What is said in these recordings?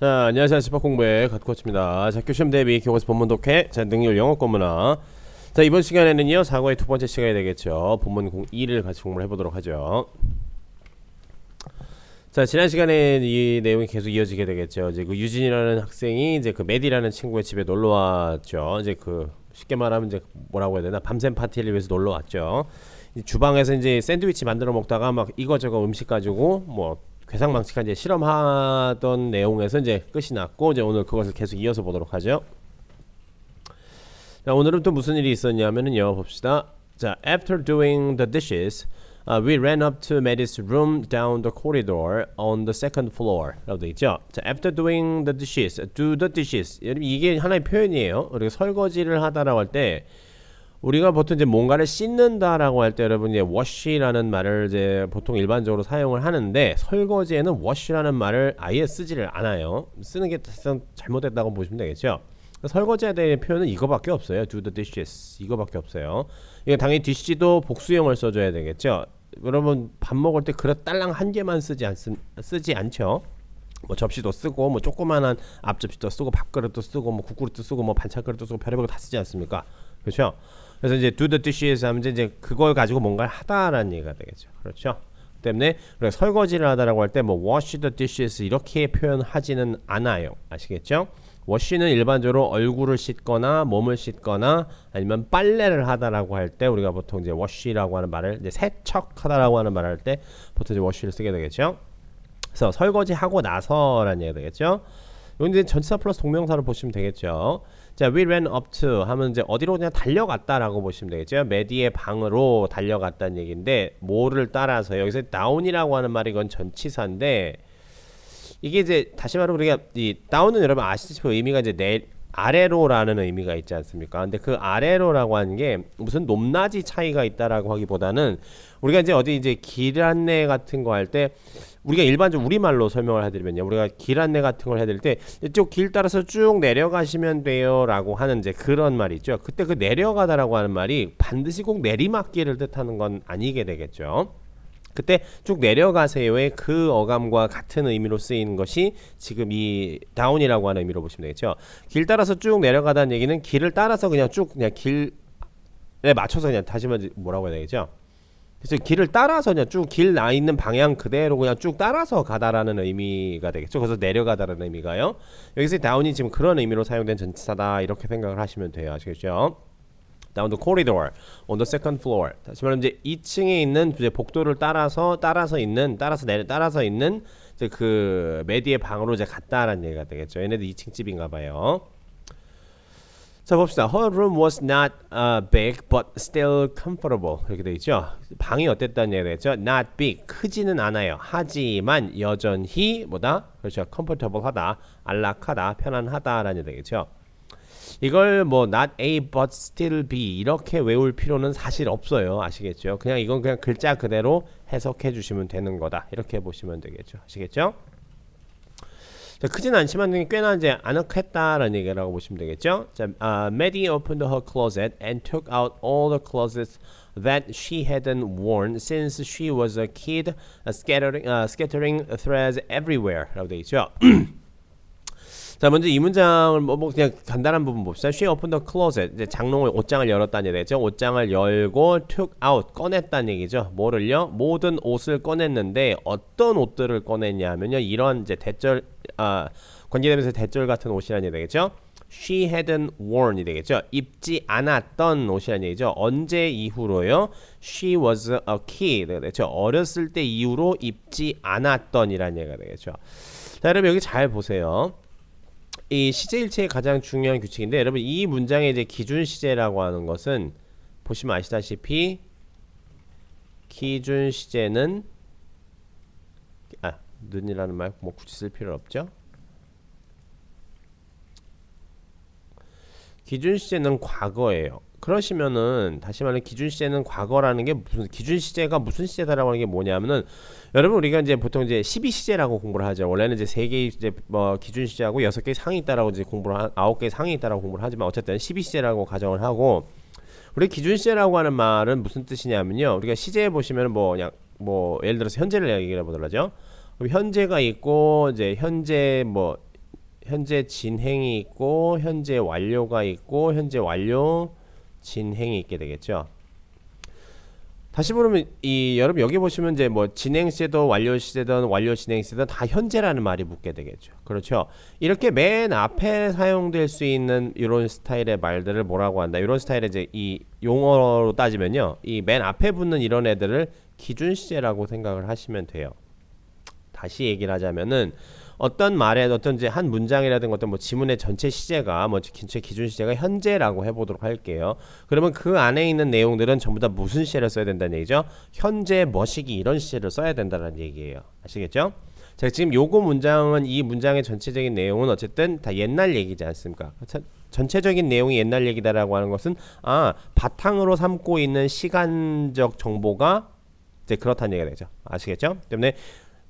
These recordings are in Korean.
자, 안녕하세요. 집합공부의 갓코치입니다. 자, 교시험 대비 교과서 본문 독해, 자, 능률 영어 공문화. 자, 이번 시간에는요, 사과의 두 번째 시간이 되겠죠. 본문 02를 같이 공부를 해보도록 하죠. 자, 지난 시간에 이 내용이 계속 이어지게 되겠죠. 이제 그 유진이라는 학생이 이제 그 메디라는 친구의 집에 놀러 왔죠. 이제 그 쉽게 말하면 이제 뭐라고 해야 되나, 밤샘 파티를 위해서 놀러 왔죠. 주방에서 이제 샌드위치 만들어 먹다가 막 이거저거 음식 가지고 뭐 괴상망측한 이제 실험하던 내용에서 이제 끝이 났고, 이제 오늘 그것을 계속 이어서 보도록 하죠. 자, 오늘은 또 무슨 일이 있었냐면은요, 봅시다. 자, after doing the dishes, we ran up to Maddie's room down the corridor on the second floor. 라고 되어 있죠. 자, after doing the dishes, do the dishes. 여러분, 이게 하나의 표현이에요. 우리가 설거지를 하다라고 할 때, 우리가 보통 이제 뭔가를 씻는다라고 할 때 여러분 이제 wash라는 말을 이제 보통 일반적으로 사용을 하는데, 설거지에는 wash라는 말을 아예 쓰지를 않아요. 쓰는 게 잘못됐다고 보시면 되겠죠. 설거지에 대한 표현은 이거밖에 없어요. do the dishes 이거밖에 없어요. 이게 당연히 dish도 복수형을 써줘야 되겠죠. 여러분 밥 먹을 때 그릇 딸랑 한 개만 쓰지 않죠. 뭐 접시도 쓰고 뭐 조그만한 앞접시도 쓰고 밥그릇도 쓰고 뭐 국그릇도 쓰고 뭐 반찬그릇도 쓰고 별의별 거 다 쓰지 않습니까? 그렇죠? 그래서 이제 do the dishes 하면 이제 그걸 가지고 뭔가를 하다라는 얘기가 되겠죠. 그렇죠? 때문에 우리가 설거지를 하다라고 할 때 뭐 wash the dishes 이렇게 표현하지는 않아요. 아시겠죠? wash는 일반적으로 얼굴을 씻거나 몸을 씻거나 아니면 빨래를 하다라고 할 때 우리가 보통 이제 wash라고 하는 말을 이제 세척하다라고 하는 말을 할 때 보통 이제 wash를 쓰게 되겠죠. 그래서 설거지 하고 나서라는 얘기가 되겠죠. 이건 이제 전치사 플러스 동명사로 보시면 되겠죠. 자, we ran up to 하면 이제 어디로 그냥 달려갔다라고 보시면 되겠죠. 메디의 방으로 달려갔다는 얘기인데 뭐를 따라서 여기서 down이라고 하는 말이 이건 전치사인데, 이게 이제 다시 말하면 우리가 이 down은 여러분 아시다시피 의미가 이제 아래로라는 의미가 있지 않습니까? 근데 그 아래로라고 하는 게 무슨 높낮이 차이가 있다라고 하기보다는 우리가 이제 어디 이제 길 안내 같은 거 할 때 우리가 일반적으로 우리말로 설명을 해드리면요, 우리가 길 안내 같은 걸 해드릴 때 이쪽 길 따라서 쭉 내려가시면 돼요라고 하는 이제 그런 말이 있죠. 그때 그 내려가다라고 하는 말이 반드시 꼭 내리막길을 뜻하는 건 아니게 되겠죠. 그때 쭉 내려가세요의 그 어감과 같은 의미로 쓰이는 것이 지금 이 다운이라고 하는 의미로 보시면 되겠죠. 길 따라서 쭉 내려가다는 얘기는 길을 따라서 그냥 쭉 그냥 길에 맞춰서 그냥 다시 말해 뭐라고 해야 되겠죠. 그래서 길을 따라서 그냥 쭉 길 나 있는 방향 그대로 그냥 쭉 따라서 가다라는 의미가 되겠죠. 그래서 내려가다라는 의미가요. 여기서 다운이 지금 그런 의미로 사용된 전치사다 이렇게 생각을 하시면 돼요. 아시겠죠? down the corridor on the second floor. 다시 말하면 이제 2층에 있는 이제 복도를 따라서 있는 이제 그 메디의 방으로 이제 갔다라는 얘기가 되겠죠. 얘네들 2층 집인가 봐요. 자, 봅시다. Her room was not big but still comfortable. 이렇게 되어 있죠. 방이 어땠다는 얘기가 되겠죠. Not big. 크지는 않아요. 하지만 여전히 뭐다? 그렇죠. comfortable 하다. 안락하다. 편안하다라는 얘기가 되겠죠. 이걸 뭐 not A but still B 이렇게 외울 필요는 사실 없어요. 아시겠죠? 그냥 이건 그냥 글자 그대로 해석해 주시면 되는 거다. 이렇게 보시면 되겠죠. 아시겠죠? 자, 크진 않지만 꽤나 이제 아늑했다라는 얘기라고 보시면 되겠죠. 자, Maddie opened her closet and took out all the clothes that she hadn't worn since she was a kid, scattering threads everywhere. 라고 되어 있죠. 자, 먼저 이 문장을 뭐 그냥 간단한 부분 봅시다. She opened the closet. 이제 장롱을 옷장을 열었다는 얘기죠. 옷장을 열고 took out 꺼냈다는 얘기죠. 뭐를요? 모든 옷을 꺼냈는데 어떤 옷들을 꺼냈냐면요. 이런 이제 대절 관계되면서 대절 같은 옷이라는 얘기 되겠죠. She hadn't worn이 되겠죠. 입지 않았던 옷이라는 얘기죠. 언제 이후로요? She was a kid. 그렇죠. 어렸을 때 이후로 입지 않았던이라는 얘기가 되겠죠. 자, 여러분 여기 잘 보세요. 이 시제일체의 가장 중요한 규칙인데, 여러분 이 문장의 이제 기준 시제라고 하는 것은 보시면 아시다시피 기준 시제는 는이라는 말 뭐 굳이 쓸 필요 없죠. 기준 시제는 과거예요. 그러시면은 다시 말해 기준 시제는 과거라는 게 무슨 기준 시제가 무슨 시제다라고 하는 게 뭐냐면은, 여러분 우리가 이제 보통 이제 12시제라고 공부를 하죠. 원래는 이제 3개 이제 뭐 기준 시제하고 6개 상이 있다라고 이제 공부를 9개 상이 있다라고 공부를 하지만 어쨌든 12시제라고 가정을 하고, 우리 기준 시제라고 하는 말은 무슨 뜻이냐면요. 우리가 시제에 보시면은 뭐 그냥 뭐 예를 들어서 현재를 얘기를 해 보더라죠. 그럼 현재가 있고 이제 현재 뭐 현재 진행이 있고 현재 완료가 있고 현재 완료 진행이 있게 되겠죠. 다시 보면 여러분 여기 보시면 이제 뭐 진행 시제든 완료 시제든 완료 진행 시제든 다 현재라는 말이 붙게 되겠죠. 그렇죠. 이렇게 맨 앞에 사용될 수 있는 이런 스타일의 말들을 뭐라고 한다. 이런 스타일의 이제 이 용어로 따지면요. 이 맨 앞에 붙는 이런 애들을 기준 시제라고 생각을 하시면 돼요. 다시 얘기를 하자면은 어떤 말에 어떤 이제 한 문장이라든가 어떤 뭐 지문의 전체 시제가 뭐 전체 기준 시제가 현재라고 해보도록 할게요. 그러면 그 안에 있는 내용들은 전부 다 무슨 시제를 써야 된다는 얘기죠? 현재 뭐시기 이런 시제를 써야 된다는 얘기예요. 아시겠죠? 자, 지금 요거 문장은 이 문장의 전체적인 내용은 어쨌든 다 옛날 얘기지 않습니까? 전체적인 내용이 옛날 얘기다라고 하는 것은 바탕으로 삼고 있는 시간적 정보가 이제 그렇다는 얘기가 되죠. 아시겠죠? 때문에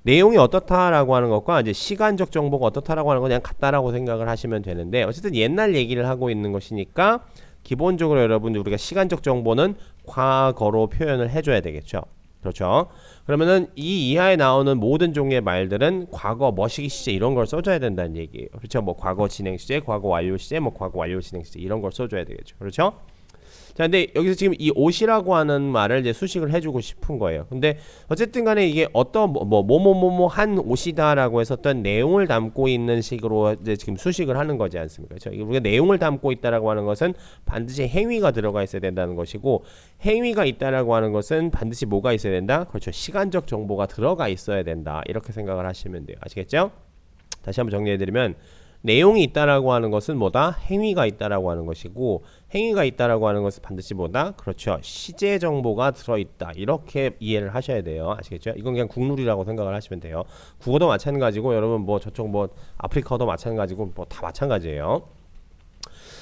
내용이 어떻다라고 하는 것과 이제 시간적 정보가 어떻다라고 하는 건 그냥 같다라고 생각을 하시면 되는데 어쨌든 옛날 얘기를 하고 있는 것이니까 기본적으로 여러분 우리가 시간적 정보는 과거로 표현을 해줘야 되겠죠. 그렇죠. 그러면은 이 이하에 나오는 모든 종류의 말들은 과거 뭐시기 시제 이런 걸 써줘야 된다는 얘기예요. 그렇죠. 뭐 과거 진행 시제, 과거 완료 시제, 뭐 과거 완료 진행 시제 이런 걸 써줘야 되겠죠. 그렇죠. 자, 근데 여기서 지금 이 옷이라고 하는 말을 이제 수식을 해주고 싶은 거예요. 근데 어쨌든 간에 이게 어떤 한 옷이다라고 해서 어떤 내용을 담고 있는 식으로 이제 지금 수식을 하는 거지 않습니까? 그렇죠? 우리가 내용을 담고 있다라고 하는 것은 반드시 행위가 들어가 있어야 된다는 것이고 행위가 있다라고 하는 것은 반드시 뭐가 있어야 된다? 그렇죠. 시간적 정보가 들어가 있어야 된다. 이렇게 생각을 하시면 돼요. 아시겠죠? 다시 한번 정리해드리면 내용이 있다라고 하는 것은 뭐다? 행위가 있다라고 하는 것이고 행위가 있다라고 하는 것은 반드시 뭐다? 그렇죠. 시제 정보가 들어있다. 이렇게 이해를 하셔야 돼요. 아시겠죠? 이건 그냥 국룰이라고 생각을 하시면 돼요. 국어도 마찬가지고 여러분 뭐 저쪽 뭐 아프리카도 마찬가지고 뭐 다 마찬가지예요.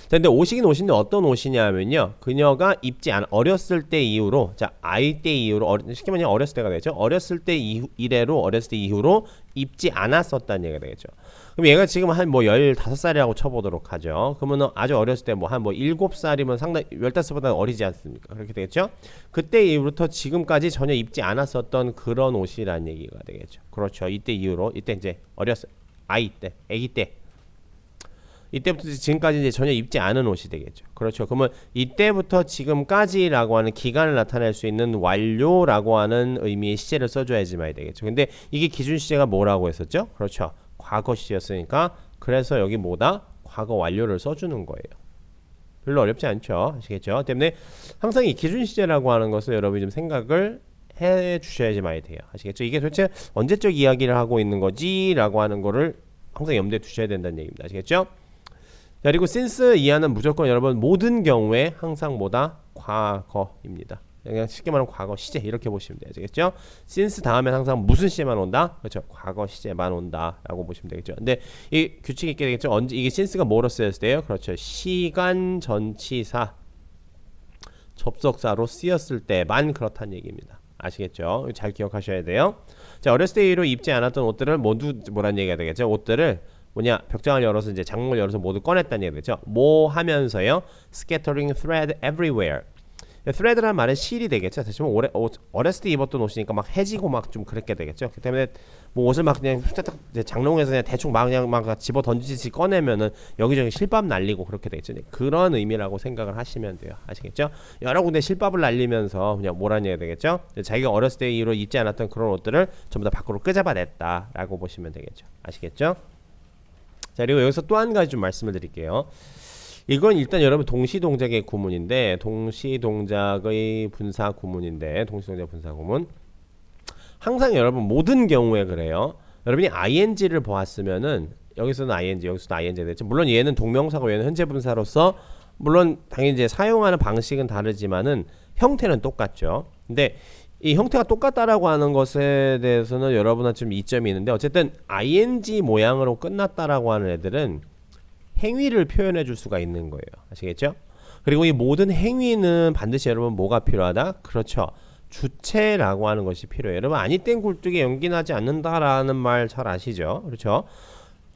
자, 근데 옷이긴 옷인데 어떤 옷이냐면요. 그녀가 입지 않 어렸을 때 이후로 자 아이 때 이후로 쉽게 말하면 어렸을 때가 되죠. 어렸을 때 이래로 어렸을 때 이후로 입지 않았었다는 얘기가 되겠죠. 그럼 얘가 지금 한 뭐 15살이라고 쳐보도록 하죠. 그러면 아주 어렸을 때 뭐 한 뭐 7살이면 상당히 15보다 어리지 않습니까? 그렇게 되겠죠. 그때 이후부터 지금까지 전혀 입지 않았었던 그런 옷이라는 얘기가 되겠죠. 그렇죠. 이때 이후로 이때 이제 어렸을 아이 때 아기 때 이때부터 지금까지 이제 전혀 입지 않은 옷이 되겠죠. 그렇죠. 그러면 이때부터 지금까지라고 하는 기간을 나타낼 수 있는 완료라고 하는 의미의 시제를 써줘야지만 되겠죠. 근데 이게 기준 시제가 뭐라고 했었죠? 그렇죠. 과거 시제였으니까 그래서 여기 뭐다? 과거 완료를 써주는 거예요. 별로 어렵지 않죠. 아시겠죠? 때문에 항상 이 기준 시제라고 하는 것을 여러분이 좀 생각을 해 주셔야지 많이 돼요. 아시겠죠? 이게 도대체 언제적 이야기를 하고 있는 거지? 라고 하는 거를 항상 염두에 두셔야 된다는 얘기입니다. 아시겠죠? 자, 그리고 since 이하는 무조건 여러분 모든 경우에 항상 뭐다? 과거입니다. 그냥 쉽게 말하면 과거 시제 이렇게 보시면 돼요. 아시겠죠? since 다음엔 항상 무슨 시제만 온다? 그렇죠. 과거 시제만 온다 라고 보시면 되겠죠. 근데 이 규칙이 있게 되겠죠. 언제 이게 since가 뭐로 쓰였을 때요? 그렇죠. 시간 전치사 접속사로 쓰였을 때만 그렇다는 얘기입니다. 아시겠죠? 잘 기억하셔야 돼요. 자, 어렸을 때 이후로 입지 않았던 옷들을 모두 뭐란 얘기가 되겠죠? 옷들을 뭐냐 벽장을 열어서 이제 장문을 열어서 모두 꺼냈다는 얘기죠. 뭐 하면서요? Scattering thread everywhere. thread라는 말은 실이 되겠죠. 사실 어렸을 때 입었던 옷이니까 막 해지고 막 좀 그렇게 되겠죠. 그 때문에 뭐 옷을 막 그냥 장롱에서 그냥 대충 막 그냥 막 집어 던지듯이 꺼내면은 여기저기 실밥 날리고 그렇게 되겠죠. 그런 의미라고 생각을 하시면 돼요. 아시겠죠? 여러 군데 실밥을 날리면서 그냥 뭐라는 얘기가 되겠죠. 자기가 어렸을 때 이후로 입지 않았던 그런 옷들을 전부 다 밖으로 끄잡아냈다라고 보시면 되겠죠. 아시겠죠? 자, 그리고 여기서 또 한 가지 좀 말씀을 드릴게요. 이건 일단 여러분 동시동작의 구문인데 동시동작의 분사 구문인데 동시동작 분사 구문 항상 여러분 모든 경우에 그래요. 여러분이 ing를 보았으면은 여기서는 ing 여기서도 ing 되죠. 물론 얘는 동명사고 얘는 현재 분사로서 물론 당연히 이제 사용하는 방식은 다르지만은 형태는 똑같죠. 근데 이 형태가 똑같다라고 하는 것에 대해서는 여러분한테 좀 이점이 있는데 어쨌든 ing 모양으로 끝났다라고 하는 애들은 행위를 표현해 줄 수가 있는 거예요. 아시겠죠? 그리고 이 모든 행위는 반드시 여러분 뭐가 필요하다? 그렇죠. 주체라고 하는 것이 필요해요. 여러분 아니 땐 굴뚝에 연기 나지 않는다라는 말 잘 아시죠? 그렇죠?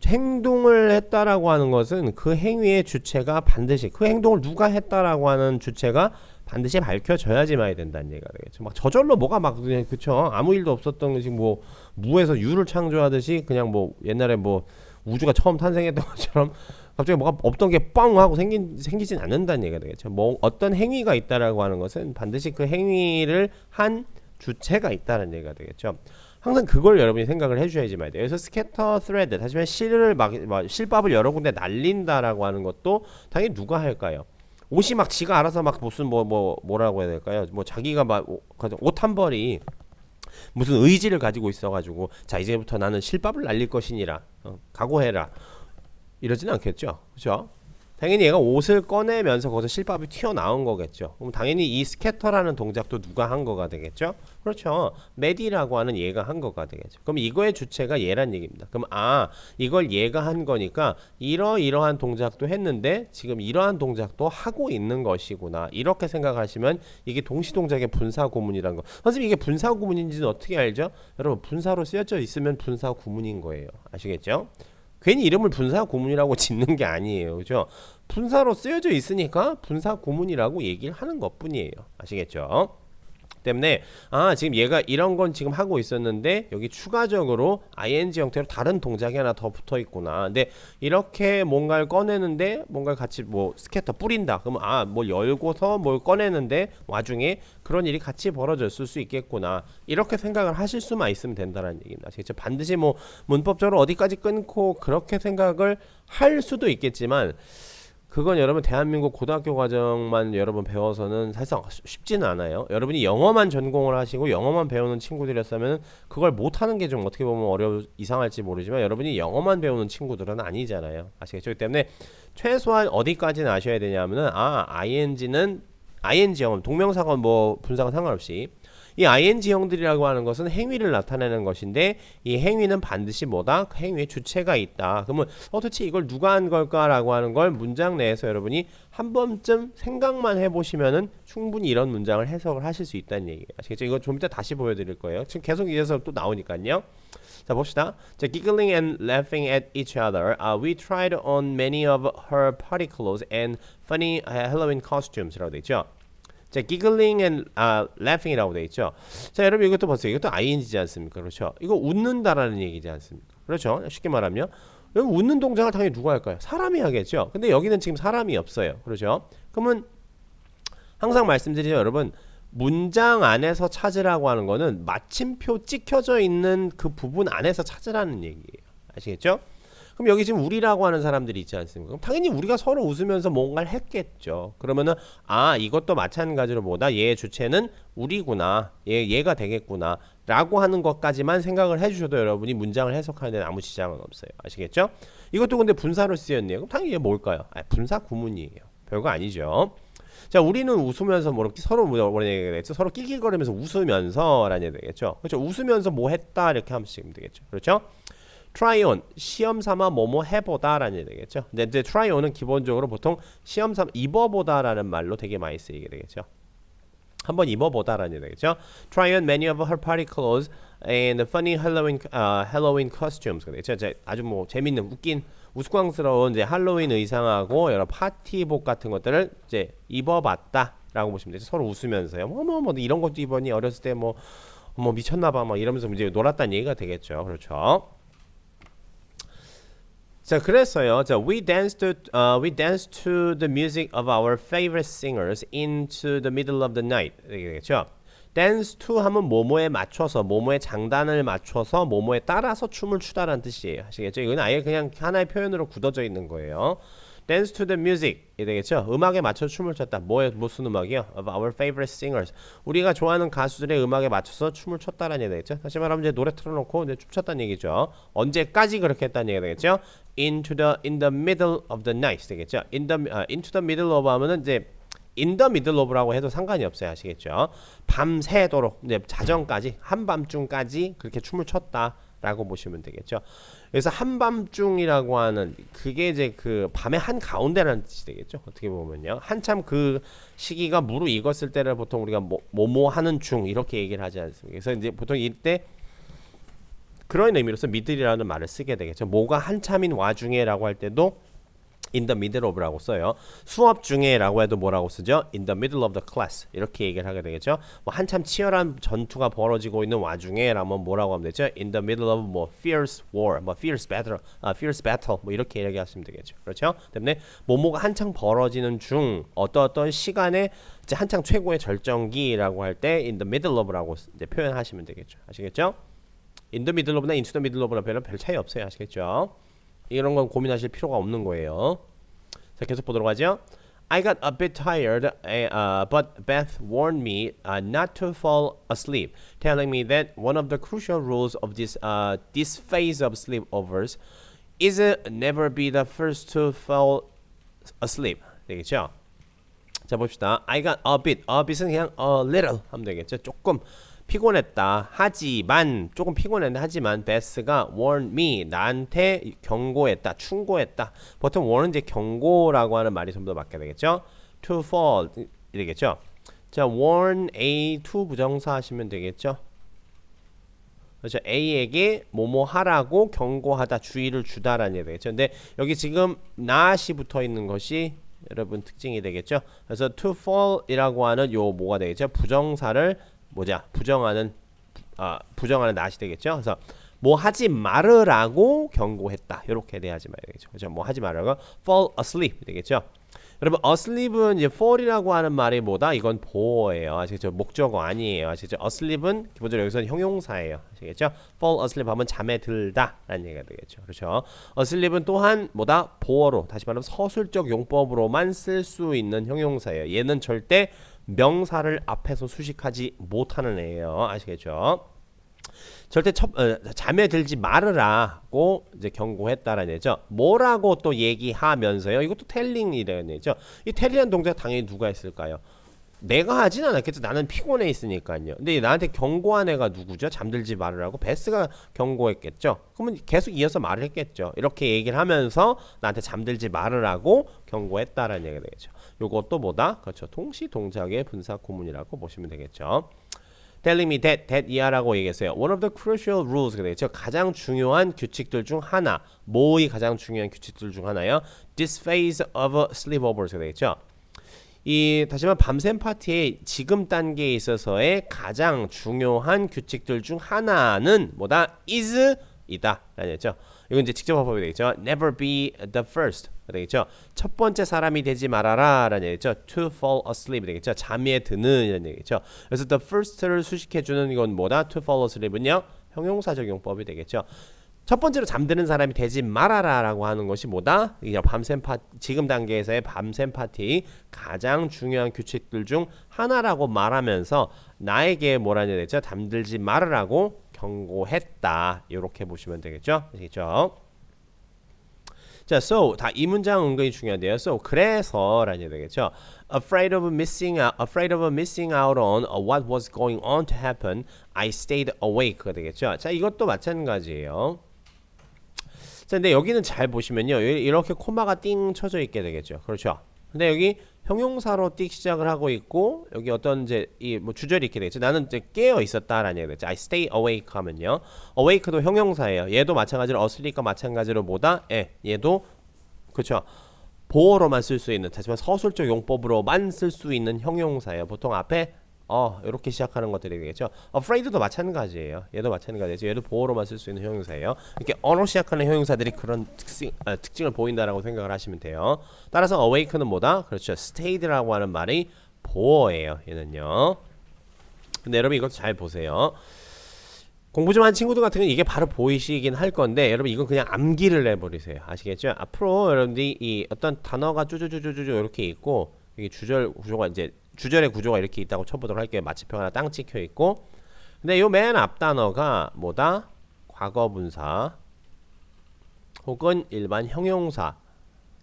행동을 했다라고 하는 것은 그 행위의 주체가 반드시 그 행동을 누가 했다라고 하는 주체가 반드시 밝혀져야지만 된다는 얘기가 되겠죠. 막 저절로 뭐가 막 그냥 그쵸 아무 일도 없었던 것이 뭐 무에서 유를 창조하듯이 그냥 뭐 옛날에 뭐 우주가 처음 탄생했던 것처럼 갑자기 뭐가 없던 게 뻥 하고 생기진 않는다는 얘기가 되겠죠. 뭐 어떤 행위가 있다라고 하는 것은 반드시 그 행위를 한 주체가 있다는 얘기가 되겠죠. 항상 그걸 여러분이 생각을 해주셔야지 말이에요. 그래서 스캐터 스레드, 다시 말해 실을 막 실밥을 여러 군데 날린다라고 하는 것도 당연히 누가 할까요? 옷이 막 지가 알아서 막 무슨 뭐라고 해야 될까요? 뭐 자기가 막 옷 한 벌이 무슨 의지를 가지고 있어가지고 자 이제부터 나는 실밥을 날릴 것이니라 각오해라 이러진 않겠죠, 그렇죠? 당연히 얘가 옷을 꺼내면서 거기서 실밥이 튀어나온 거겠죠. 그럼 당연히 이 스캐터라는 동작도 누가 한 거가 되겠죠? 그렇죠. 메디라고 하는 얘가 한 거가 되겠죠. 그럼 이거의 주체가 얘란 얘기입니다. 그럼 이걸 얘가 한 거니까 이러한 동작도 했는데 지금 이러한 동작도 하고 있는 것이구나. 이렇게 생각하시면 이게 동시동작의 분사구문이라는 거. 선생님 이게 분사구문인지는 어떻게 알죠? 여러분 분사로 쓰여져 있으면 분사구문인 거예요. 아시겠죠? 괜히 이름을 분사 구문이라고 짓는 게 아니에요. 그죠? 분사로 쓰여져 있으니까 분사 구문이라고 얘기를 하는 것뿐이에요. 아시겠죠? 때문에 지금 얘가 이런 건 지금 하고 있었는데 여기 추가적으로 ing 형태로 다른 동작이 하나 더 붙어 있구나. 근데 이렇게 뭔가를 꺼내는데 뭔가를 같이 뭐 스캐터 뿌린다. 그러면 뭘 열고서 뭘 꺼내는데 와중에 그런 일이 같이 벌어졌을 수 있겠구나. 이렇게 생각을 하실 수만 있으면 된다는 얘기입니다. 아시겠죠? 반드시 뭐 문법적으로 어디까지 끊고 그렇게 생각을 할 수도 있겠지만 그건 여러분 대한민국 고등학교 과정만 여러분 배워서는 사실상 쉽지는 않아요. 여러분이 영어만 전공을 하시고 영어만 배우는 친구들이었으면 그걸 못하는 게 좀 어떻게 보면 이상할지 모르지만 여러분이 영어만 배우는 친구들은 아니잖아요. 아시겠죠? 그렇기 때문에 최소한 어디까지는 아셔야 되냐면은 ing는 ing형 동명사건 뭐 분사건 상관없이 이 ing형들이라고 하는 것은 행위를 나타내는 것인데 이 행위는 반드시 뭐다? 그 행위의 주체가 있다. 그러면 도대체 이걸 누가 한 걸까라고 하는 걸 문장 내에서 여러분이 한 번쯤 생각만 해보시면은 충분히 이런 문장을 해석을 하실 수 있다는 얘기예요. 아시겠죠? 이거 좀 이따 다시 보여드릴 거예요. 지금 계속 이어서 또 나오니까요. 자 봅시다. 자, giggling and laughing at each other. We tried on many of her party clothes and funny Halloween costumes라고 돼 있죠. 자, giggling and laughing이라고 돼 있죠. 자, 여러분 이것도 보세요. 이것도 ing지 않습니까? 그렇죠? 이거 웃는다라는 얘기지 않습니까? 그렇죠? 쉽게 말하면 여기 웃는 동작을 당연히 누가 할까요? 사람이 하겠죠. 근데 여기는 지금 사람이 없어요. 그렇죠? 그러면 항상 말씀드리죠, 여러분. 문장 안에서 찾으라고 하는 거는 마침표 찍혀져 있는 그 부분 안에서 찾으라는 얘기예요. 아시겠죠? 그럼 여기 지금 우리라고 하는 사람들이 있지 않습니까? 그럼 당연히 우리가 서로 웃으면서 뭔가를 했겠죠. 그러면은 이것도 마찬가지로 뭐다? 얘의 주체는 우리구나. 얘가 되겠구나. 라고 하는 것까지만 생각을 해주셔도 여러분이 문장을 해석하는 데는 아무 지장은 없어요. 아시겠죠? 이것도 근데 분사로 쓰였네요. 그럼 당연히 이게 뭘까요? 분사 구문이에요. 별거 아니죠. 자, 우리는 웃으면서 뭐 이렇게 서로 뭐라 얘기가 되겠죠? 서로 낄낄거리면서 웃으면서라는 얘기 되겠죠? 그렇죠? 웃으면서 뭐 했다 이렇게 하면 되겠죠. 그렇죠? try on 시험 삼아 뭐뭐 해보다라는 얘기 되겠죠. 근데 이제 try on은 기본적으로 보통 시험 삼아 입어보다라는 말로 되게 많이 쓰이게 되겠죠. 한번 입어보다라는 얘기 되겠죠. try on many of her party clothes and funny Halloween costumes. 그렇죠. 아주 뭐 재밌는 웃긴 우스꽝스러운 이제 할로윈 의상하고 여러 파티복 같은 것들을 이제 입어봤다라고 보시면 되죠. 서로 웃으면서요. 뭐 이런 것도 입었니? 어렸을 때 뭐 미쳤나봐 막 이러면서 이제 놀았다는 얘기가 되겠죠. 그렇죠. 자, 그랬어요. 자, we danced to the music of our favorite singers into the middle of the night. 되겠죠. dance to 하면 뭐뭐에 맞춰서 뭐뭐의 장단을 맞춰서 뭐뭐에 따라서 춤을 추다라는 뜻이에요. 아시겠죠? 이건 아예 그냥 하나의 표현으로 굳어져 있는 거예요. dance to the music 이 되겠죠? 음악에 맞춰 춤을 췄다. 무슨 음악이요? of our favorite singers. 우리가 좋아하는 가수들의 음악에 맞춰서 춤을 췄다라는 얘기 되겠죠? 다시 말하면 이제 노래 틀어놓고 이제 춤췄다는 얘기죠. 언제까지 그렇게 했다는 얘기가 되겠죠? in the middle of the night 되겠죠? into the middle of 하면은 이제 in the middle of라고 해도 상관이 없어요. 아시겠죠? 밤새도록 이제 자정까지 한밤중까지 그렇게 춤을 췄다라고 보시면 되겠죠. 그래서 한밤중이라고 하는 그게 이제 그 밤의 한 가운데라는 뜻이 되겠죠. 어떻게 보면요. 한참 그 시기가 무르익었을 때를 보통 우리가 뭐뭐 하는 중 이렇게 얘기를 하지 않습니까? 그래서 이제 보통 이때 그런 의미로서 미들이라는 말을 쓰게 되겠죠. 뭐가 한참인 와중에라고 할 때도 in the middle of라고 써요. 수업 중에라고 해도 뭐라고 쓰죠? in the middle of the class 이렇게 얘기를 하게 되겠죠. 뭐 한참 치열한 전투가 벌어지고 있는 와중에라면 뭐라고 하면 되죠? in the middle of 뭐 fierce war, 뭐 fierce battle 뭐 이렇게 얘기하시면 되겠죠. 그렇죠? 때문에 뭐뭐가 한창 벌어지는 중 어떤 시간에 이제 한창 최고의 절정기라고 할 때 in the middle of라고 이제 표현하시면 되겠죠. 아시겠죠? in the middle of나 into the middle of나 별 차이 없어요. 아시겠죠? 이런 건 고민하실 필요가 없는 거예요. 자, 계속 보도록 하죠. I got a bit tired, but Beth warned me not to fall asleep, telling me that one of the crucial rules of this phase of sleepovers is never be the first to fall asleep. 되겠죠? 자, 봅시다. I got a bit은 그냥 a little 하면 되겠죠. 조금 피곤했다. 하지만 조금 피곤했는데 하지만 베스가 warn me 나한테 경고했다. 충고했다. 보통 warn은 이제 경고라고 하는 말이 좀 더 맞게 되겠죠. to fall 이되겠죠. 자, warn A to 부정사 하시면 되겠죠. 그렇죠. A에게 뭐뭐 하라고 경고하다, 주의를 주다라는 얘기 되겠죠. 근데 여기 지금 not이 붙어 있는 것이 여러분 특징이 되겠죠. 그래서 to fall이라고 하는 요 뭐가 되겠죠. 부정사를 부정하는 낫이 되겠죠. 그래서 뭐 하지 말으라고 경고했다. 이렇게 대하지 말아야 되겠죠. 그렇죠? 뭐 하지 말라고 fall asleep 되겠죠. 여러분 asleep은 이제 fall이라고 하는 말이 뭐다? 이건 보어예요. 아시겠죠? 목적어 아니에요. 아시겠죠? asleep은 기본적으로 여기서는 형용사예요. 아시겠죠? fall asleep 하면 잠에 들다라는 얘기가 되겠죠. 그렇죠? asleep은 또한 뭐다? 보어로 다시 말하면 서술적 용법으로만 쓸 수 있는 형용사예요. 얘는 절대 명사를 앞에서 수식하지 못하는 애예요. 아시겠죠? 절대 잠에 들지 말으라고 이제 경고했다라는 얘기죠. 뭐라고 또 얘기하면서요. 이것도 텔링이라는 얘기죠. 이 텔링한 동작 당연히 누가 했을까요? 내가 하진 않았겠죠. 나는 피곤해 있으니까요. 근데 나한테 경고한 애가 누구죠? 잠들지 말으라고 베스가 경고했겠죠. 그러면 계속 이어서 말을 했겠죠. 이렇게 얘기를 하면서 나한테 잠들지 말으라고 경고했다라는 얘기가 되겠죠. 요것도 뭐다? 그렇죠. 동시 동작의 분사 구문이라고 보시면 되겠죠. Telling me that 이하라고 얘기했어요. One of the crucial rules가 되겠죠. 가장 중요한 규칙들 중 하나. 뭐의 가장 중요한 규칙들 중 하나요? This phase of sleepovers가 되겠죠. 이 다시 말해 밤샘 파티의 지금 단계에 있어서의 가장 중요한 규칙들 중 하나는 뭐다? is 이다 라는 얘기죠. 이건 이제 직접 화법이 되겠죠. Never be the first 되겠죠. 첫 번째 사람이 되지 말아라 라는 얘기죠. To fall asleep 되겠죠. 잠에 드는 이런 얘기죠. 그래서 the first를 수식해주는 이건 뭐다? To fall asleep은요. 형용사적 용법이 되겠죠. 첫 번째로 잠드는 사람이 되지 말아라 라고 하는 것이 뭐다? 지금 단계에서의 밤샘 파티 가장 중요한 규칙들 중 하나라고 말하면서 나에게 뭐라는 얘기죠? 잠들지 말으라고 경고했다. 이렇게 보시면 되겠죠? 아시겠죠? 자, so 다 이 문장 은근히 중요한데요. so 그래서라는 얘기 되겠죠. afraid of missing out on what was going on to happen, I stayed awake가 되겠죠. 자, 이것도 마찬가지예요. 자, 근데 여기는 잘 보시면요. 이렇게 코마가 띵 쳐져 있게 되겠죠. 그렇죠. 근데 여기 형용사로 띡 시작을 하고 있고 여기 어떤 이제 이 뭐 주절이 이렇게 되겠죠. 나는 이제 깨어 있었다라는 얘기가 되죠. I stay awake 하면요. awake도 형용사예요. 얘도 마찬가지로 asleep과 마찬가지로 뭐다? 얘도 그렇죠. 보어로만 쓸 수 있는 하지만 서술적 용법으로만 쓸 수 있는 형용사예요. 보통 앞에 이렇게 시작하는 것들이 되겠죠. afraid도 마찬가지예요. 얘도 마찬가지죠. 얘도 보어로만 쓸 수 있는 형용사예요. 이렇게 어로 시작하는 형용사들이 그런 특징을 보인다라고 생각을 하시면 돼요. 따라서 awake는 뭐다? 그렇죠. stayed라고 하는 말이 보어예요. 얘는요. 근데 여러분 이것도 잘 보세요. 공부 좀 한 친구들 같은 경우는 이게 바로 보이시긴 할 건데 여러분 이건 그냥 암기를 해버리세요. 아시겠죠? 앞으로 여러분들이 이 어떤 단어가 쭈쭈쭈쭈쭈 이렇게 있고 이게 주절 구조가 이제 주절의 구조가 이렇게 있다고 쳐보도록 할게요. 마치평 하나 땅 찍혀 있고 근데 요 맨 앞 단어가 뭐다? 과거분사 혹은 일반 형용사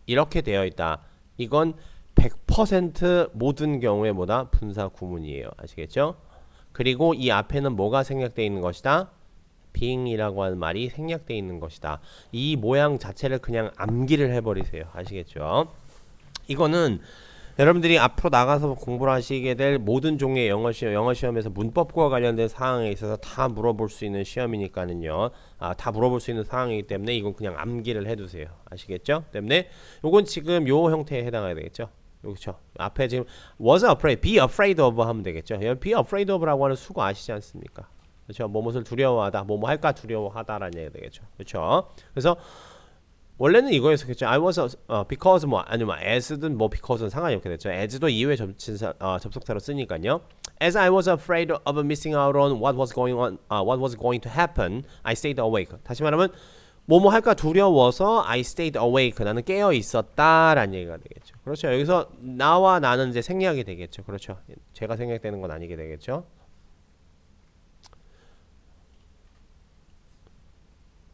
이렇게 되어 있다. 이건 100% 모든 경우에 뭐다? 분사 구문이에요. 아시겠죠? 그리고 이 앞에는 뭐가 생략되어 있는 것이다? being이라고 하는 말이 생략되어 있는 것이다. 이 모양 자체를 그냥 암기를 해버리세요. 아시겠죠? 이거는 여러분들이 앞으로 나가서 공부를 하시게 될 모든 종류의 영어 시험에서 문법과 관련된 사항에 있어서 다 물어볼 수 있는 시험이니까는요. 다 물어볼 수 있는 상황이기 때문에 이건 그냥 암기를 해두세요. 아시겠죠? 때문에 요건 지금 요 형태에 해당해야 되겠죠. 그렇죠. 앞에 지금 was afraid, be afraid of 하면 되겠죠. be afraid of라고 하는 수거 아시지 않습니까? 그렇죠. 뭐뭇을 두려워하다, 뭐뭐 할까 두려워하다라는 얘기가 되겠죠. 그렇죠. 그래서 원래는 이거에서 그죠. I was because 뭐 아니면 as든 뭐 because는 상관이 없게 됐죠. as도 이후에 접속사로 쓰니까요. As I was afraid of missing out on what was going to happen, I stayed awake. 다시 말하면 뭐뭐 할까 두려워서 I stayed awake. 나는 깨어 있었다라는 얘기가 되겠죠. 그렇죠. 여기서 나와 나는 이제 생략이 되겠죠. 그렇죠. 제가 생략되는 건 아니게 되겠죠.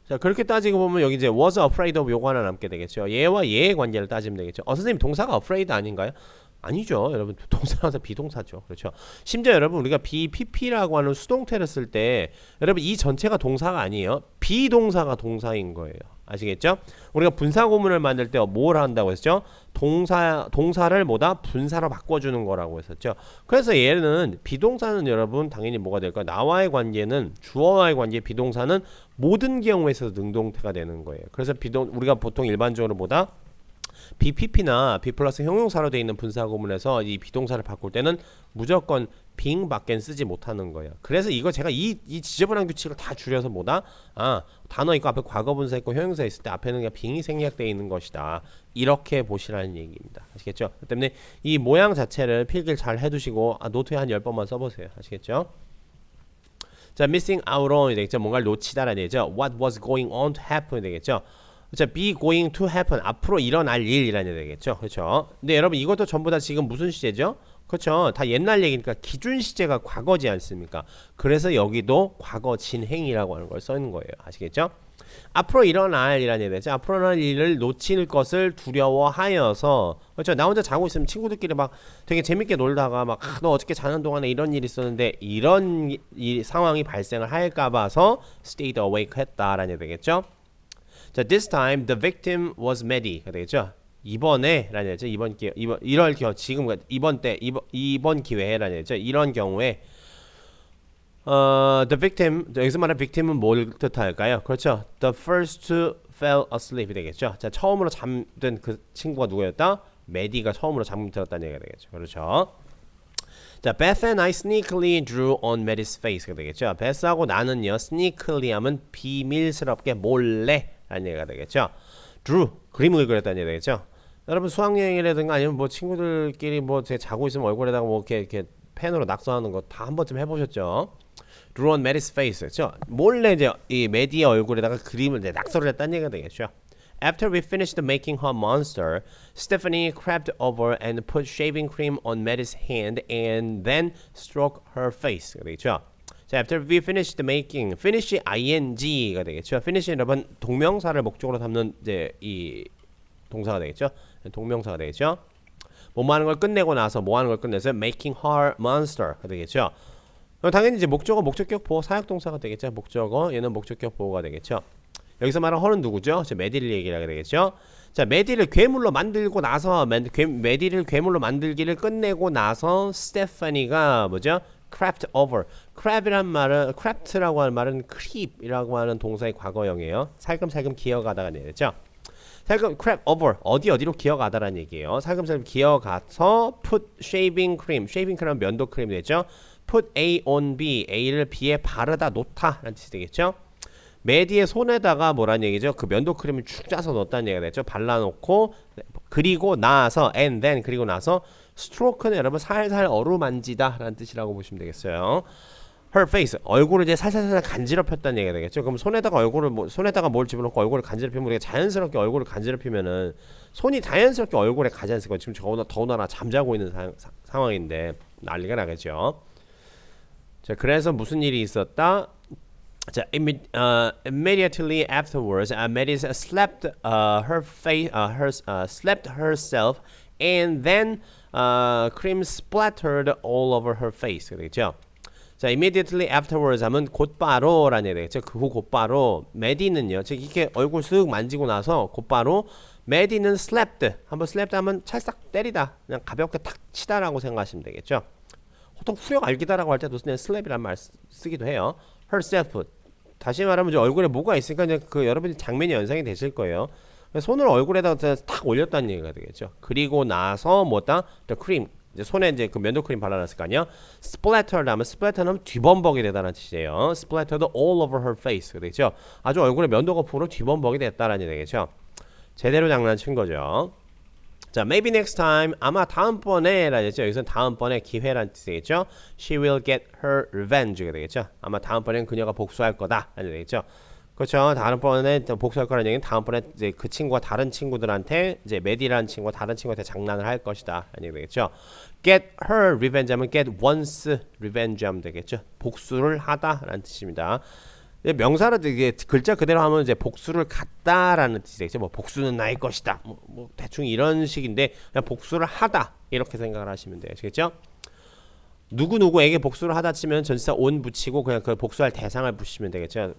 자, 그렇게 따지고 보면 여기 이제 was afraid of 요거 하나 남게 되겠죠. 얘와 얘의 관계를 따지면 되겠죠. 선생님 동사가 afraid 아닌가요? 아니죠. 여러분 동사라서 비동사죠. 그렇죠. 심지어 여러분 우리가 BPP라고 하는 수동태를 쓸 때 여러분 이 전체가 동사가 아니에요. 비동사가 동사인 거예요. 아시겠죠? 우리가 분사 구문을 만들 때 뭘 한다고 했죠? 동사를 뭐다? 분사로 바꿔주는 거라고 했었죠. 그래서 얘는 비동사는 여러분 당연히 뭐가 될까요? 나와의 관계는 주어와의 관계 비동사는 모든 경우에 있어서 능동태가 되는 거예요. 그래서 우리가 보통 일반적으로 뭐다? BPP나 B 플러스 형용사로 되어 있는 분사 구문에서 이 비동사를 바꿀 때는 무조건 being 밖엔 쓰지 못하는 거예요. 그래서 이거 제가 이 지저분한 규칙을 다 줄여서 뭐다? 단어 있고 앞에 과거 분사 있고 형용사 있을 때 앞에는 그냥 being이 생략되어 있는 것이다. 이렇게 보시라는 얘기입니다. 아시겠죠? 그 때문에 이 모양 자체를 필기를 잘 해두시고 노트에 한 10번만 써보세요. 아시겠죠? 자, missing out on이 되겠죠. 뭔가를 놓치다라는 얘기죠. What was going on to happen 되겠죠. 자, be going to happen 앞으로 일어날 일이라는 얘기 되겠죠. 그렇죠. 근데 여러분 이것도 전부 다 지금 무슨 시제죠? 그렇죠. 다 옛날 얘기니까 기준 시제가 과거지 않습니까? 그래서 여기도 과거 진행이라고 하는 걸 써있는 거예요. 아시겠죠? 앞으로 일어날 일이라는 얘기 되죠. 앞으로 일어날 일을 놓칠 것을 두려워하여서 그렇죠. 나 혼자 자고 있으면 친구들끼리 막 되게 재밌게 놀다가 막 너 어저께 자는 동안에 이런 일이 있었는데 이런 상황이 발생을 할까 봐서 stayed awake 했다라는 얘기 되겠죠. 자, this time the victim was Maddie가 되겠죠. 이번에라는 얘기죠. 이번 기회라는 얘기죠. 이런 경우에 the victim 여기서 말하는 victim은 뭘 뜻할까요? 그렇죠. The first to fell asleep이 되겠죠. 자, 처음으로 잠든 그 친구가 누구였다? 메디가 처음으로 잠들었다는 얘기가 되겠죠. 그렇죠. 자, Beth and I sneakily drew on Maddie's face가 되겠죠. Beth하고 나는요, sneakily 하면 비밀스럽게 몰래 라는 얘기가 되겠죠. drew 그림을 그렸다는 얘기가 되겠죠. 여러분 수학여행이라든가 아니면 뭐 친구들끼리 뭐 제가 자고 있으면 얼굴에다가 뭐 이렇게 펜으로 낙서하는 거 다 한 번쯤 해보셨죠. drew on Maddie's face 그렇죠. 몰래 이제 이 메디의 얼굴에다가 그림을 이제 낙서를 했다는 얘기가 되겠죠. After we finished making her monster, Stephanie crept over and put shaving cream on Maddie's hand and then stroked her face. 되겠죠. 자, after we finished making, finish ing가 되겠죠. finish 여러분 동명사를 목적으로 삼는 이제 이 동사가 되겠죠. 동명사가 되겠죠. 뭐 하는 걸 끝내고 나서 뭐 하는 걸 끝내서 making her monster가 되겠죠. 당연히 이제 목적어, 목적격 보호, 사역동사가 되겠죠. 목적어, 얘는 목적격 보호가 되겠죠. 여기서 말하는 허는 누구죠? 메디를 얘기하게 되겠죠. 자, 메디를 괴물로 만들고 나서 메디를 괴물로 만들기를 끝내고 나서 스테파니가 뭐죠? crept over. crab이란 말은 crept라고 하는 말은 creep이라고 하는 동사의 과거형이에요. 살금살금 기어가다가 되겠죠. 살금 crept over 어디로 기어가다라는 얘기예요. 살금살금 기어가서 put shaving cream 하면 면도 크림 되죠. put A on B A를 B에 바르다 놓다라는 뜻이 되겠죠. 메디의 손에다가 뭐라는 얘기죠? 그 면도 크림을 축 짜서 넣었다는 얘기가 되죠. 발라놓고 그리고 나서 and then 그리고 나서 스트로크는 여러분 살살 어루만지다 라는 뜻이라고 보시면 되겠어요. her face 얼굴을 이제 살살살 간지럽혔다는 얘기가 되겠죠. 그럼 손에다가 뭘 집어넣고 얼굴을 간지럽히면 우리가 자연스럽게 얼굴을 간지럽히면은 손이 자연스럽게 얼굴에 가지 않습니까? 지금 더군다나 잠자고 있는 상황인데 난리가 나겠죠. 자, 그래서 무슨 일이 있었다? 자, immediately afterwards, Maddie slapped slapped herself, and then cream splattered all over her face. 그렇죠? 자, immediately afterwards 하면 곧바로라는 얘기 되겠죠. 그 후 곧바로 메디는요, 즉 이렇게 얼굴 쓱 만지고 나서 곧바로 Maddie는 slapped. 한번 slapped 하면 찰싹 때리다. 그냥 가볍게 탁 치다라고 생각하시면 되겠죠. 보통 후력 알기다라고 할 때도 그냥 slap이란 말 쓰기도 해요. herself. 다시 말하면 이제 얼굴에 뭐가 있으니까 이제 그 여러분이 장면이 연상이 되실 거예요. 손을 얼굴에다 탁 올렸다는 얘기가 되겠죠. 그리고 나서 뭐다? the cream. 이제 손에 이제 그 면도 크림 발라놨을 거 아니야? splattered 하면 splatter는 뒤범벅이 되다는 뜻이에요. splattered all over her face. 되겠죠. 아주 얼굴에 면도 거품으로 뒤범벅이 됐다라는 얘기 되겠죠. 제대로 장난친 거죠. 자, maybe next time. 아마 다음번에 라겠죠. 여기서는 다음번에 기회란 뜻이겠죠. She will get her revenge가 되겠죠. 아마 다음번엔 그녀가 복수할 거다. 라는 되겠죠. 그렇죠. 다음번에 복수할 거라는 얘기는 다음번에 이제 그 친구가 다른 친구들한테 이제 메디라는 친구가 다른 친구한테 장난을 할 것이다. 라는 얘기 되겠죠. Get her revenge 하면 get one's revenge 하면 되겠죠. 복수를 하다 라는 뜻입니다. 명사로 이게 글자 그대로 하면 이제 복수를 갖다라는 뜻이 되겠죠. 뭐 복수는 나의 것이다. 뭐 대충 이런 식인데 그냥 복수를 하다 이렇게 생각을 하시면 돼요. 아시겠죠? 누구에게 복수를 하다 치면 전치사 on 붙이고 그냥 그 복수할 대상을 붙이면 되겠죠.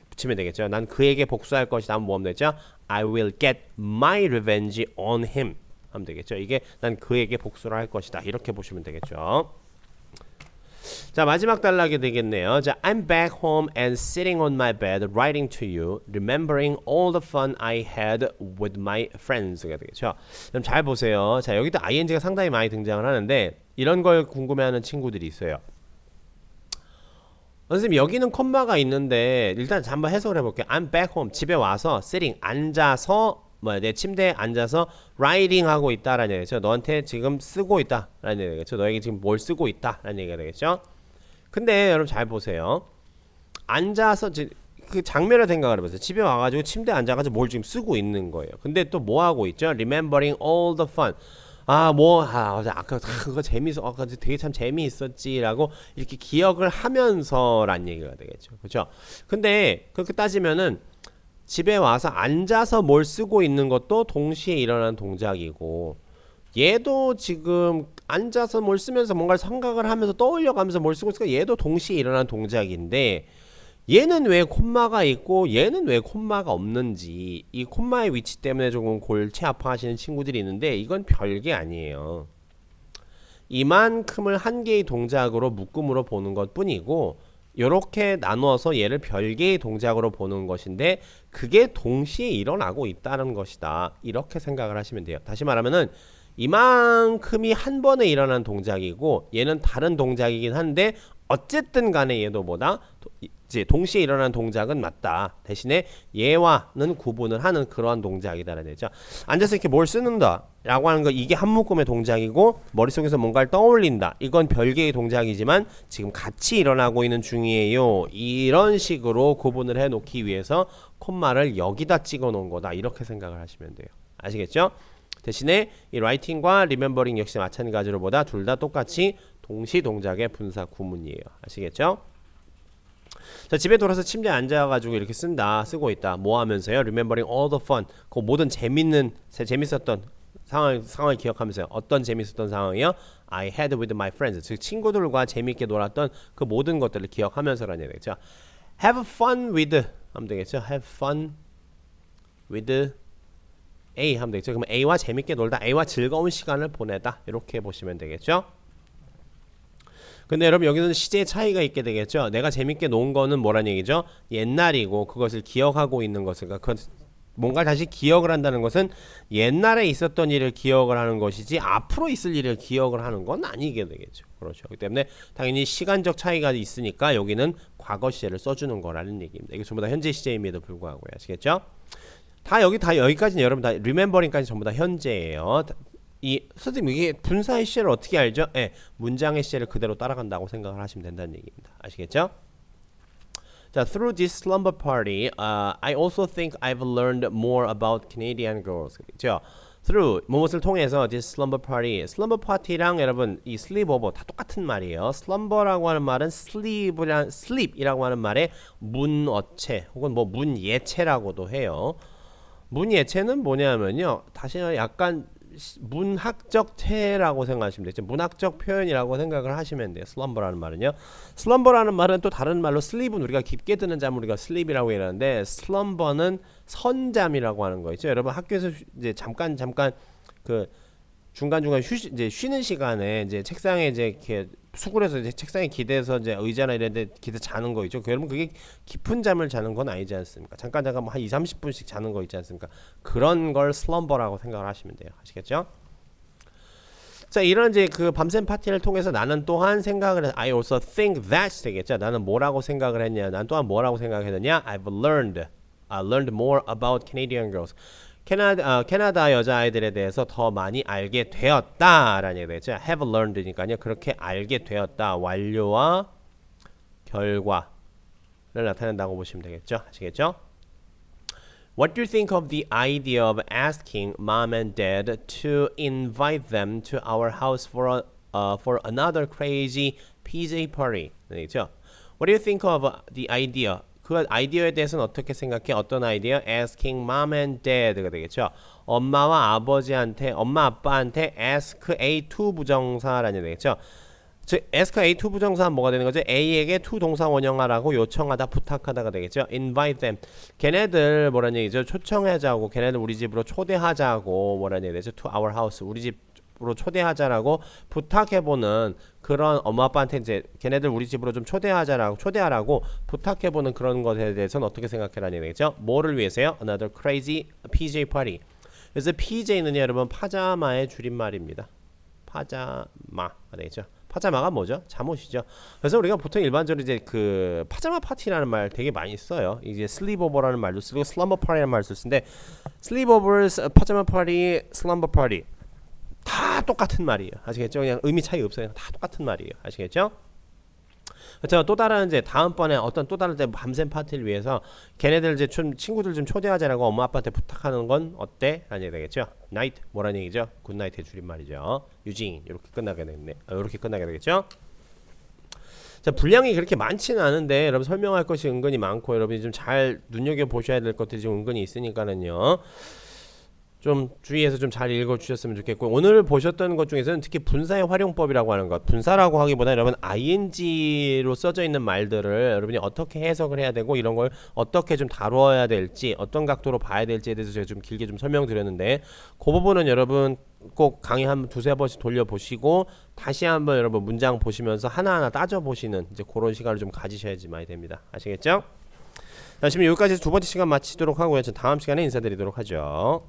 붙이면 되겠죠. 난 그에게 복수할 것이다 하면 뭐 하면 되죠? I will get my revenge on him 하면 되겠죠. 이게 난 그에게 복수를 할 것이다. 이렇게 보시면 되겠죠. 자, 마지막 단락이 되겠네요. 자, I'm back home and sitting on my bed writing to you, remembering all the fun I had with my friends가 되겠죠. 그럼 잘 보세요. 자, 여기도 ing가 상당히 많이 등장을 하는데 이런 걸 궁금해하는 친구들이 있어요. 선생님 여기는 콤마가 있는데 일단 한번 해석을 해볼게요. I'm back home. 집에 와서 sitting 앉아서 내 침대에 앉아서 writing 하고 있다라는 얘기죠. 너한테 지금 쓰고 있다라는 얘기겠죠. 너에게 지금 뭘 쓰고 있다라는 얘기가 되겠죠. 근데 여러분 잘 보세요. 앉아서 그 장면을 생각을 해보세요. 집에 와가지고 침대에 앉아가지고 뭘 지금 쓰고 있는 거예요. 근데 또 뭐 하고 있죠? Remembering all the fun. 아까 그거 재밌어. 아까 되게 참 재미있었지라고 이렇게 기억을 하면서란 얘기가 되겠죠. 그렇죠? 근데 그렇게 따지면은 집에 와서 앉아서 뭘 쓰고 있는 것도 동시에 일어나는 동작이고 얘도 지금 앉아서 뭘 쓰면서 뭔가를 생각을 하면서 떠올려가면서 뭘 쓰고 있으니까 얘도 동시에 일어나는 동작인데 얘는 왜 콤마가 있고 얘는 왜 콤마가 없는지 이 콤마의 위치 때문에 조금 골치 아파하시는 친구들이 있는데 이건 별게 아니에요. 이만큼을 한 개의 동작으로 묶음으로 보는 것 뿐이고 이렇게 나누어서 얘를 별개의 동작으로 보는 것인데 그게 동시에 일어나고 있다는 것이다. 이렇게 생각을 하시면 돼요. 다시 말하면은 이만큼이 한 번에 일어난 동작이고 얘는 다른 동작이긴 한데 어쨌든 간에 얘도 뭐다? 이제 동시에 일어난 동작은 맞다. 대신에 얘와는 구분을 하는 그러한 동작이다라는 얘기죠. 앉아서 이렇게 뭘 쓰는다 라고 하는 거 이게 한 묶음의 동작이고 머릿속에서 뭔가를 떠올린다. 이건 별개의 동작이지만 지금 같이 일어나고 있는 중이에요. 이런 식으로 구분을 해 놓기 위해서 콤마를 여기다 찍어 놓은 거다. 이렇게 생각을 하시면 돼요. 아시겠죠? 대신에 이 writing과 remembering 역시 마찬가지로 보다 둘 다 똑같이 동시 동작의 분사 구문이에요. 아시겠죠? 자, 집에 돌아서 침대에 앉아가지고 이렇게 쓰고 있다. 뭐 하면서요? Remembering all the fun. 그 모든 재밌었던 상황을 기억하면서요. 어떤 재밌었던 상황이요? I had with my friends. 즉 친구들과 재밌게 놀았던 그 모든 것들을 기억하면서라는 얘기죠. Have fun with 하면 되겠죠. Have fun with A 하면 되겠죠. 그러면 A와 재밌게 놀다. A와 즐거운 시간을 보내다. 이렇게 보시면 되겠죠. 근데 여러분 여기서는 시제의 차이가 있게 되겠죠. 내가 재밌게 논 거는 뭐란 얘기죠? 옛날이고 그것을 기억하고 있는 것을 그러니까 뭔가 다시 기억을 한다는 것은 옛날에 있었던 일을 기억을 하는 것이지 앞으로 있을 일을 기억을 하는 건 아니게 되겠죠. 그렇죠. 그렇기 때문에 당연히 시간적 차이가 있으니까 여기는 과거 시제를 써주는 거라는 얘기입니다. 이게 전부 다 현재 시제임에도 불구하고요. 아시겠죠? 다 여기까지는 여러분 다 리멤버링까지 전부 다 현재예요. 선생님 이게 분사의 시제를 어떻게 알죠? 문장의 시제를 그대로 따라간다고 생각을 하시면 된다는 얘기입니다. 아시겠죠? 자, through this slumber party, I also think I've learned more about Canadian girls. 그렇죠? through 무엇을 통해서 this slumber party랑 여러분 이 sleepover 다 똑같은 말이에요. slumber라고 하는 말은 sleep이라고 하는 말의 문어체 혹은 문예체라고도 해요. 문예체는 뭐냐면요. 다시 약간 문학적 태라고 생각하시면 되죠. 문학적 표현이라고 생각을 하시면 돼요. slumber라는 말은요. slumber라는 말은 또 다른 말로 sleep은 우리가 깊게 드는 잠을 우리가 sleep이라고 얘기하는데 slumber는 선잠이라고 하는 거 있죠. 여러분 학교에서 이제 잠깐 그 중간중간 이제 쉬는 시간에 이제 책상에 이제 이렇게 수굴해서 이제 책상에 기대서 이제 의자나 이런 데 기대 자는 거 있죠. 여러분 그게 깊은 잠을 자는 건 아니지 않습니까? 잠깐 뭐 한 2-30분씩 자는 거 있지 않습니까? 그런 걸 슬럼버라고 생각을 하시면 돼요. 아시겠죠? 자, 이런 이제 그 밤샘 파티를 통해서 나는 또한 생각을 I also think that 되겠죠. 나는 뭐라고 생각을 했냐? 난 또한 뭐라고 생각했느냐? I learned more about Canadian girls. 캐나다 여자아이들에 대해서 더 많이 알게 되었다라는 얘기가 되죠. have learned니까요. 그렇게 알게 되었다. 완료와 결과를 나타낸다고 보시면 되겠죠. 아시겠죠? What do you think of the idea of asking mom and dad to invite them to our house for another crazy PJ party? 되겠죠? What do you think of the idea? 그 아이디어에 대해서는 어떻게 생각해? 어떤 아이디어? Asking mom and dad가 되겠죠. 엄마와 아버지한테, 엄마 아빠한테 ask A2 부정사라는 얘기 되겠죠. 즉 ask A2 부정사는 뭐가 되는 거죠? A에게 to 동사 원형하라고 요청하다, 부탁하다가 되겠죠. invite them. 걔네들 뭐라는 얘기죠? 초청하자고, 걔네들 우리 집으로 초대하자고 뭐라는 얘기 되죠? to our house. 우리 집으로 초대하자라고 부탁해보는 그런 엄마 아빠한테 이제 걔네들 우리 집으로 좀 초대하라고 부탁해보는 그런 것에 대해서는 어떻게 생각해라는 얘기죠? 뭐를 위해서요? Another crazy PJ party. 그래서 PJ는 여러분 파자마의 줄임말입니다. 파자마가 되겠죠. 파자마가 뭐죠? 잠옷이죠. 그래서 우리가 보통 일반적으로 이제 그 파자마 파티라는 말 되게 많이 써요. 이제 sleepover라는 말도 쓰고 slumber party라는 말도 쓰는데 sleepover, 파자마 파티, slumber party 다 똑같은 말이에요. 아시겠죠? 그냥 의미 차이 없어요. 다 똑같은 말이에요. 아시겠죠? 제가 또 다른 이제 다음번에 어떤 또 다른 밤샘 파티를 위해서 걔네들 이제 좀 친구들 좀 초대하자라고 엄마 아빠한테 부탁하는 건 어때? 라는 얘기 되겠죠. night 뭐라는 얘기죠? 굿나잇의 줄임말이죠. 유진 이렇게 끝나게 되겠네. 이렇게 끝나게 되겠죠. 자, 분량이 그렇게 많지는 않은데 여러분 설명할 것이 은근히 많고 여러분이 좀 잘 눈여겨 보셔야 될 것들이 좀 은근히 있으니까는요. 좀 주의해서 좀 잘 읽어주셨으면 좋겠고 오늘 보셨던 것 중에서는 특히 분사의 활용법이라고 하는 것 분사라고 하기보다 여러분 ing로 써져 있는 말들을 여러분이 어떻게 해석을 해야 되고 이런 걸 어떻게 좀 다루어야 될지 어떤 각도로 봐야 될지에 대해서 제가 좀 길게 좀 설명드렸는데 그 부분은 여러분 꼭 강의 한 두세 번씩 돌려보시고 다시 한번 여러분 문장 보시면서 하나하나 따져보시는 이제 그런 시간을 좀 가지셔야지 많이 됩니다. 아시겠죠? 자, 지금 여기까지 두 번째 시간 마치도록 하고요. 전 다음 시간에 인사드리도록 하죠.